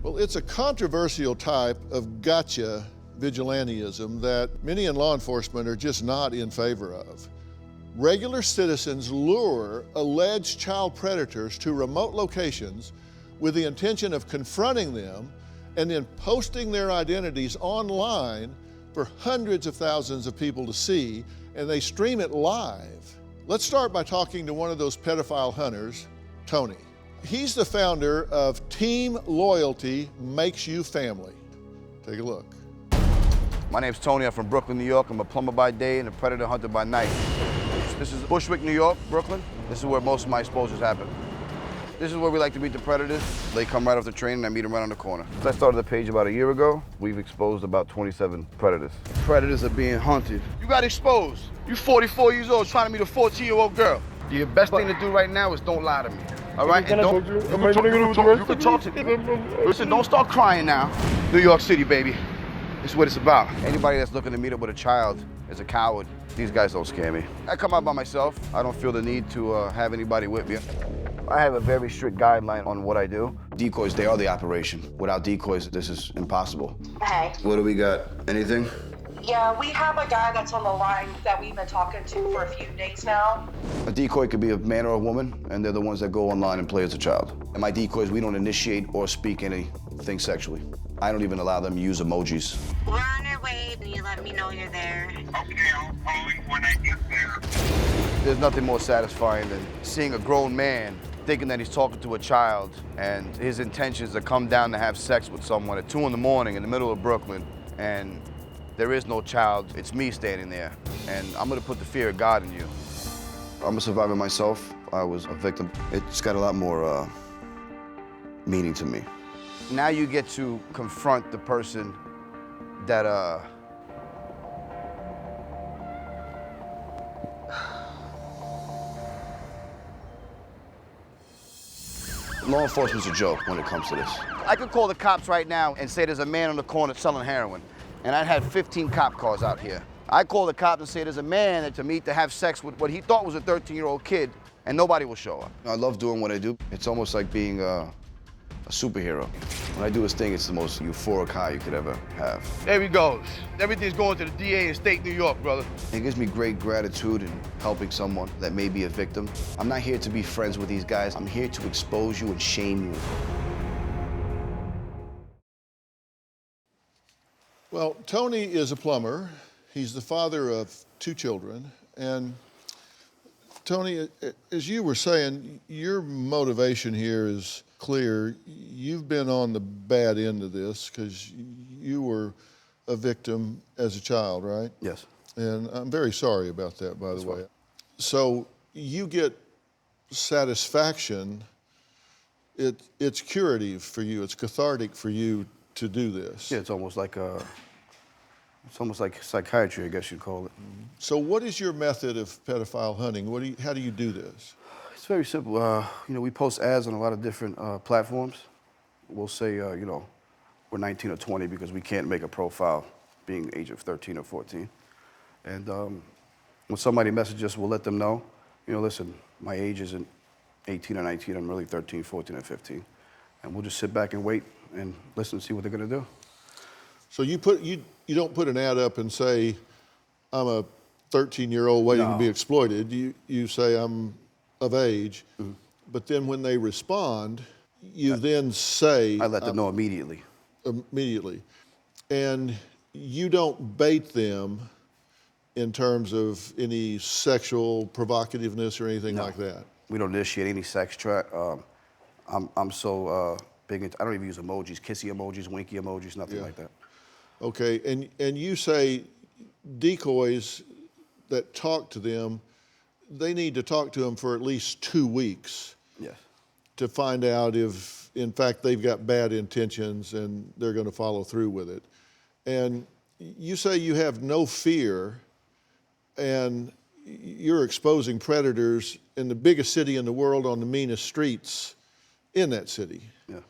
Well, it's a controversial type of gotcha vigilantism that many in law enforcement are just not in favor of. Regular citizens lure alleged child predators to remote locations with the intention of confronting them and then posting their identities online for hundreds of thousands of people to see, and they stream it live. Let's start by talking to one of those pedophile hunters, Tony. He's the founder of Team Loyalty Makes You Family. Take a look. My name's Tony, I'm from Brooklyn, New York. I'm a plumber by day and a predator hunter by night. This is Bushwick, New York, Brooklyn. This is where most of my exposures happen. This is where we like to meet the predators. They come right off the train and I meet them right on the corner. I started the page about a year ago. We've exposed about 27 predators. Predators are being hunted. You got exposed. You 44 years old trying to meet a 14-year-old girl. The best thing to do right now is don't lie to me. All right? And don't, you can talk to me. Listen, don't start crying now. New York City, baby. This is what it's about. Anybody that's looking to meet up with a child is a coward. These guys don't scare me. I come out by myself. I don't feel the need to have anybody with me. I have a very strict guideline on what I do. Decoys, they are the operation. Without decoys, this is impossible. Hey. What do we got? Anything? Yeah, we have a guy that's on the line that we've been talking to for a few days now. A decoy could be a man or a woman, and they're the ones that go online and play as a child. And my decoys, we don't initiate or speak anything sexually. I don't even allow them to use emojis. We're on our way, and you let me know you're there. Okay, I'll call you when I get there. There's nothing more satisfying than seeing a grown man thinking that he's talking to a child, and his intention is to come down to have sex with someone at 2 in the morning in the middle of Brooklyn, and there is no child. It's me standing there, and I'm gonna put the fear of God in you. I'm a survivor myself. I was a victim. It's got a lot more meaning to me. Now you get to confront the person that law enforcement's a joke when it comes to this. I could call the cops right now and say there's a man on the corner selling heroin, and I'd have 15 cop cars out here. I call the cops and say there's a man to meet to have sex with what he thought was a 13-year-old kid, and nobody will show up. I love doing what I do. It's almost like being a superhero. When I do this thing, it's the most euphoric high you could ever have. There he goes. Everything's going to the DA in state New York, brother. It gives me great gratitude in helping someone that may be a victim. I'm not here to be friends with these guys. I'm here to expose you and shame you. Well, Tony is a plumber. He's the father of 2 children. And Tony, as you were saying, your motivation here is clear. You've been on the bad end of this because you were a victim as a child, right? Yes. And I'm very sorry about that, by the way. So you get satisfaction. It's curative for you. It's cathartic for you to do this. Yeah, it's almost like psychiatry, I guess you'd call it. So what is your method of pedophile hunting? How do you do this? It's very simple. We post ads on a lot of different platforms. We'll say, we're 19 or 20 because we can't make a profile being age of 13 or 14. And when somebody messages us, we'll let them know, listen, my age isn't 18 or 19, I'm really 13, 14, or 15. And we'll just sit back and wait and listen and see what they're gonna do. So you don't put an ad up and say, I'm a 13-year-old waiting to be exploited. You say, I'm of age. Mm-hmm. But then when they respond, you then say... I let them know immediately. Immediately. And you don't bait them in terms of any sexual provocativeness or anything like that? We don't initiate any sex trap. I'm so big into, I don't even use emojis, kissy emojis, winky emojis, nothing like that. Okay, and you say decoys that talk to them, they need to talk to them for at least 2 weeks. Yes. To find out if, in fact, they've got bad intentions and they're going to follow through with it. And you say you have no fear, and you're exposing predators in the biggest city in the world on the meanest streets in that city. Yeah.